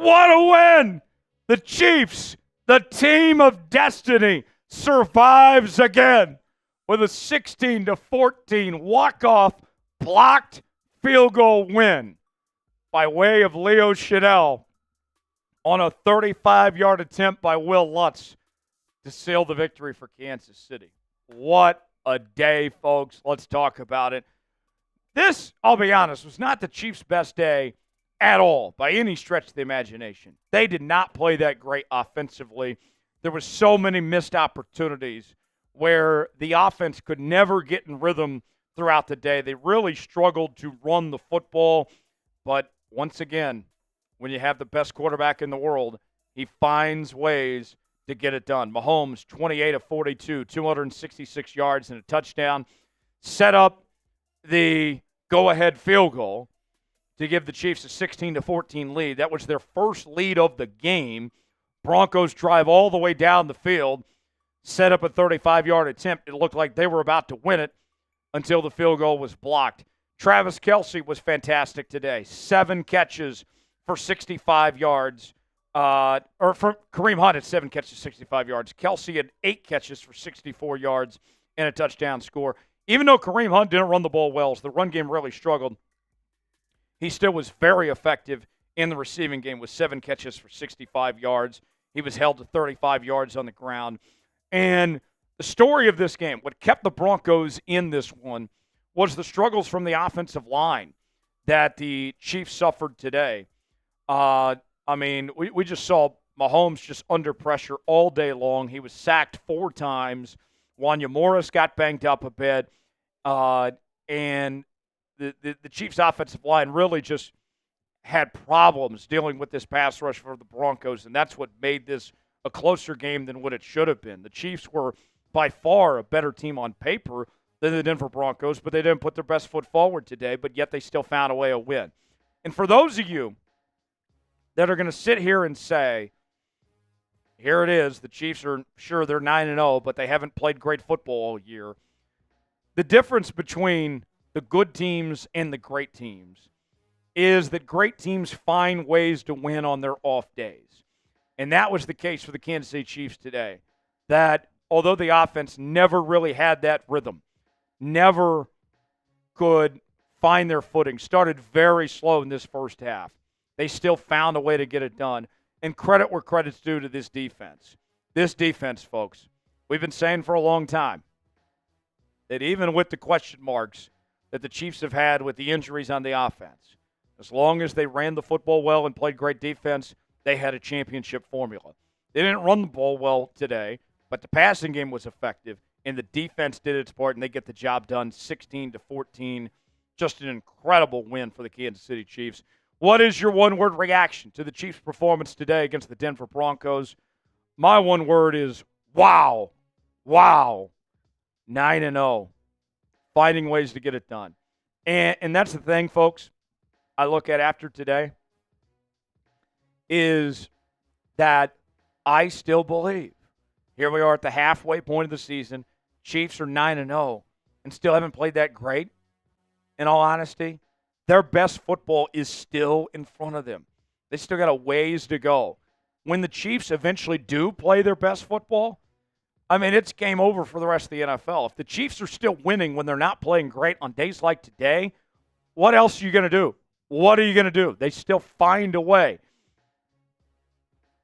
What a win! The Chiefs, the team of destiny, survives again with a 16-14 walk-off blocked field goal win by way of Leo Chanel on a 35-yard attempt by Will Lutz to seal the victory for Kansas City. What a day, folks. Let's talk about it. This, I'll be honest, was not the Chiefs' best day at all by any stretch of the imagination. They did not play that great offensively. There were so many missed opportunities where the offense could never get in rhythm throughout the day. They really struggled to run the football. But once again, when you have the best quarterback in the world, he finds ways to get it done. Mahomes, 28 of 42, 266 yards and a touchdown, set up the go-ahead field goal to give the Chiefs a 16-14 lead. That was their first lead of the game. Broncos drive all the way down the field, set up a 35-yard attempt. It looked like they were about to win it until the field goal was blocked. Travis Kelce was fantastic today. 7 catches for 65 yards. Or for Kareem Hunt had 7 catches, 65 yards. Kelce had 8 catches for 64 yards and a touchdown score. Even though Kareem Hunt didn't run the ball well, so the run game really struggled, he still was very effective in the receiving game with 7 catches for 65 yards. He was held to 35 yards on the ground. And the story of this game, what kept the Broncos in this one, was the struggles from the offensive line that the Chiefs suffered today. We just saw Mahomes just under pressure all day long. He was sacked 4 times. Wanya Morris got banged up a bit. And the Chiefs' offensive line really just had problems dealing with this pass rush for the Broncos, and that's what made this a closer game than what it should have been. The Chiefs were by far a better team on paper than the Denver Broncos, but they didn't put their best foot forward today, but yet they still found a way to win. And for those of you that are going to sit here and say, here it is, the Chiefs are sure they're 9-0, but they haven't played great football all year. The difference between the good teams and the great teams is that great teams find ways to win on their off days. And that was the case for the Kansas City Chiefs today. That although the offense never really had that rhythm, never could find their footing, started very slow in this first half, they still found a way to get it done. And credit where credit's due to this defense. This defense, folks, we've been saying for a long time that even with the question marks that the Chiefs have had with the injuries on the offense, as long as they ran the football well and played great defense, they had a championship formula. They didn't run the ball well today, but the passing game was effective, and the defense did its part, and they get the job done 16-14. Just an incredible win for the Kansas City Chiefs. What is your one-word reaction to the Chiefs' performance today against the Denver Broncos? My one word is wow. Wow. 9-0. Finding ways to get it done. And that's the thing, folks, I look at after today is that I still believe. Here we are at the halfway point of the season. Chiefs are 9-0 and still haven't played that great. In all honesty, their best football is still in front of them. They still got a ways to go. When the Chiefs eventually do play their best football, it's game over for the rest of the NFL. If the Chiefs are still winning when they're not playing great on days like today, what else are you going to do? What are you going to do? They still find a way.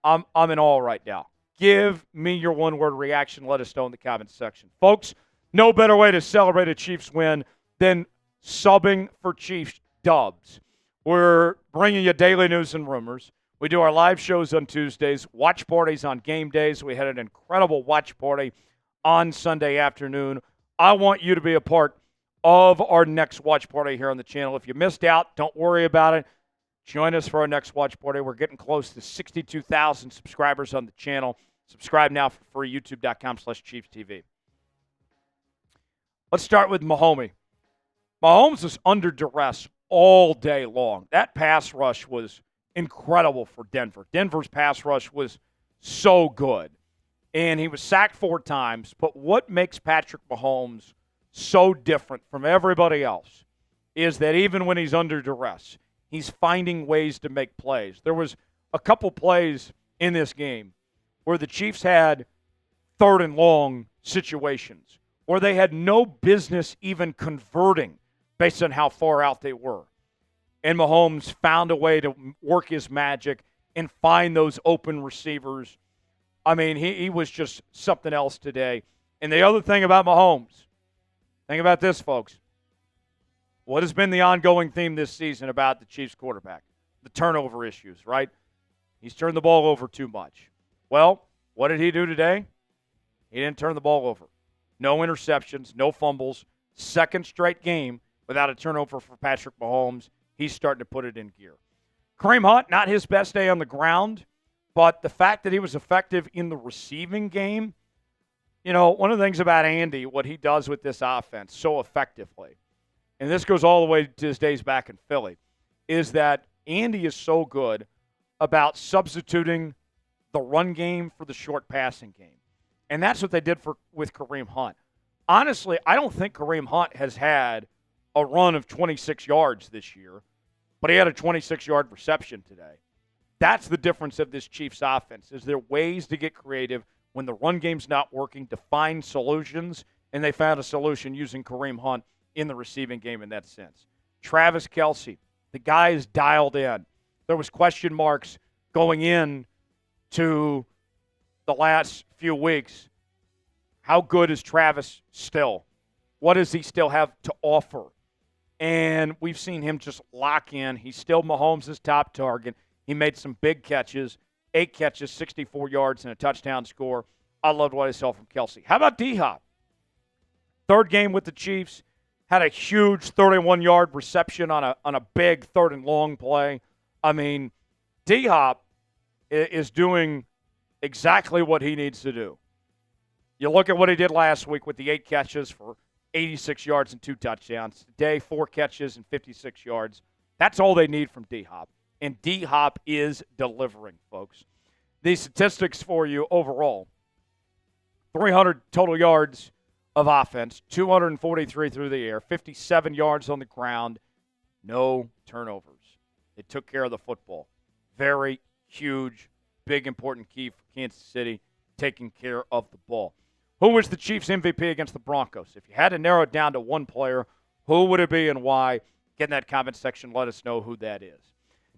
I'm in awe right now. Give me your one-word reaction. Let us know in the comments section. Folks, no better way to celebrate a Chiefs win than subbing for Chiefs dubs. We're bringing you daily news and rumors. We do our live shows on Tuesdays, watch parties on game days. We had an incredible watch party on Sunday afternoon. I want you to be a part of our next watch party here on the channel. If you missed out, don't worry about it. Join us for our next watch party. We're getting close to 62,000 subscribers on the channel. Subscribe now for free, youtube.com/ChiefsTV. Let's start with Mahomes. Mahomes was under duress all day long. That pass rush was incredible for Denver. Denver's pass rush was so good. And he was sacked 4 times. But what makes Patrick Mahomes so different from everybody else is that even when he's under duress, he's finding ways to make plays. There was a couple plays in this game where the Chiefs had third and long situations where they had no business even converting based on how far out they were. And Mahomes found a way to work his magic and find those open receivers. I mean, he was just something else today. And the other thing about Mahomes, think about this, folks. What has been the ongoing theme this season about the Chiefs quarterback? The turnover issues, right? He's turned the ball over too much. Well, what did he do today? He didn't turn the ball over. No interceptions, no fumbles. Second straight game without a turnover for Patrick Mahomes. He's starting to put it in gear. Kareem Hunt, not his best day on the ground, but the fact that he was effective in the receiving game, you know, one of the things about Andy, what he does with this offense so effectively, and this goes all the way to his days back in Philly, is that Andy is so good about substituting the run game for the short passing game. And that's what they did with Kareem Hunt. Honestly, I don't think Kareem Hunt has had a run of 26 yards this year, but he had a 26-yard reception today. That's the difference of this Chiefs offense, is there ways to get creative when the run game's not working to find solutions, and they found a solution using Kareem Hunt in the receiving game in that sense. Travis Kelce, the guy is dialed in. There was question marks going in to the last few weeks. How good is Travis still? What does he still have to offer? And we've seen him just lock in. He's still Mahomes' top target. He made some big catches, 8 catches, 64 yards, and a touchdown score. I loved what I saw from Kelce. How about D-Hop? Third game with the Chiefs. Had a huge 31-yard reception on a big third and long play. I mean, D-Hop is doing exactly what he needs to do. You look at what he did last week with the 8 catches for 86 yards and 2 touchdowns. Today, 4 catches and 56 yards. That's all they need from D-Hop. And D-Hop is delivering, folks. These statistics for you overall. 300 total yards of offense, 243 through the air, 57 yards on the ground, no turnovers. They took care of the football. Very huge, big, important key for Kansas City, taking care of the ball. Who was the Chiefs MVP against the Broncos? If you had to narrow it down to one player, who would it be and why? Get in that comment section. Let us know who that is.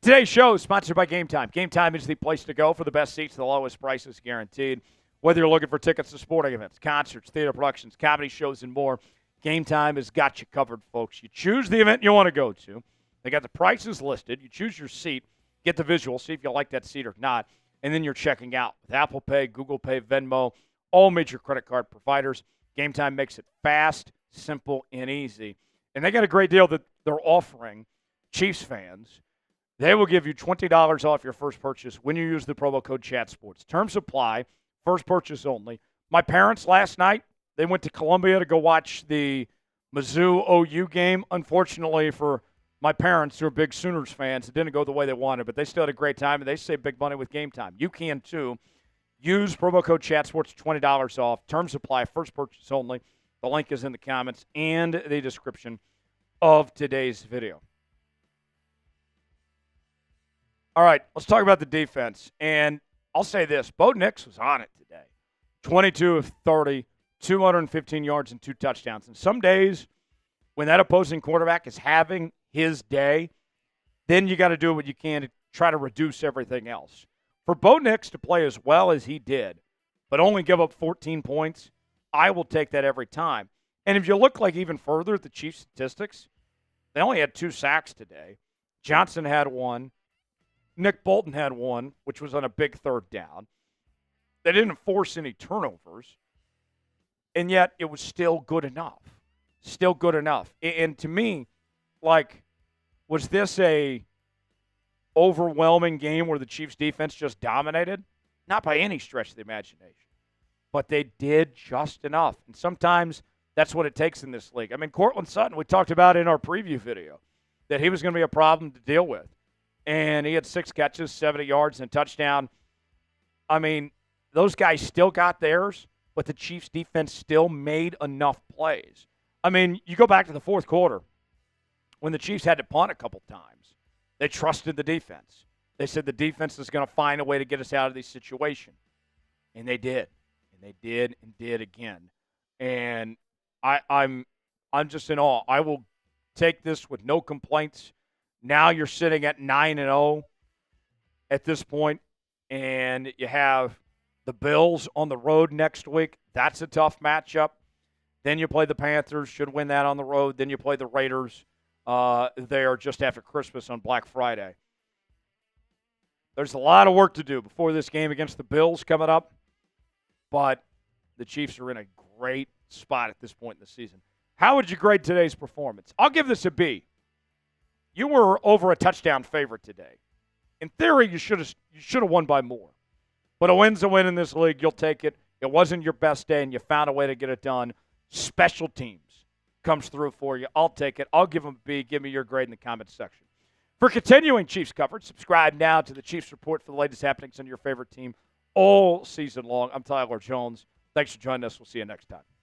Today's show is sponsored by Game Time. Game Time is the place to go for the best seats, the lowest prices guaranteed. Whether you're looking for tickets to sporting events, concerts, theater productions, comedy shows, and more, Game Time has got you covered, folks. You choose the event you want to go to. They got the prices listed. You choose your seat, get the visual, see if you like that seat or not, and then you're checking out with Apple Pay, Google Pay, Venmo, all major credit card providers. Game Time makes it fast, simple, and easy. And they got a great deal that they're offering Chiefs fans. They will give you $20 off your first purchase when you use the promo code ChatSports. Terms apply. First purchase only. My parents last night, they went to Columbia to go watch the Mizzou OU game. Unfortunately for my parents, who are big Sooners fans, it didn't go the way they wanted, but they still had a great time, and they save big money with Game Time. You can, too. Use promo code ChatSports, $20 off. Terms apply. First purchase only. The link is in the comments and the description of today's video. All right, let's talk about the defense. And I'll say this. Bo Nix was on it today. 22 of 30, 215 yards and 2 touchdowns. And some days when that opposing quarterback is having his day, then you got to do what you can to try to reduce everything else. For Bo Nix to play as well as he did, but only give up 14 points, I will take that every time. And if you look like even further at the Chiefs statistics, they only had 2 sacks today. Johnson had 1. Nick Bolton had 1, which was on a big third down. They didn't force any turnovers, and yet it was still good enough. Still good enough. And to me, like, was this a overwhelming game where the Chiefs defense just dominated? Not by any stretch of the imagination. But they did just enough. And sometimes that's what it takes in this league. I mean, Cortland Sutton, we talked about in our preview video, that he was going to be a problem to deal with. And he had 6 catches, 70 yards, and a touchdown. I mean, those guys still got theirs, but the Chiefs' defense still made enough plays. I mean, you go back to the fourth quarter when the Chiefs had to punt a couple times. They trusted the defense. They said the defense is going to find a way to get us out of these situations. And they did. And they did again. And I'm just in awe. I will take this with no complaints. Now you're sitting at 9-0 at this point, and you have the Bills on the road next week. That's a tough matchup. Then you play the Panthers, should win that on the road. Then you play the Raiders there just after Christmas on Black Friday. There's a lot of work to do before this game against the Bills coming up, but the Chiefs are in a great spot at this point in the season. How would you grade today's performance? I'll give this a B. You were over a touchdown favorite today. In theory, you should have won by more. But a win's a win in this league. You'll take it. It wasn't your best day, and you found a way to get it done. Special teams comes through for you. I'll take it. I'll give them a B. Give me your grade in the comments section. For continuing Chiefs coverage, subscribe now to the Chiefs Report for the latest happenings on your favorite team all season long. I'm Tyler Jones. Thanks for joining us. We'll see you next time.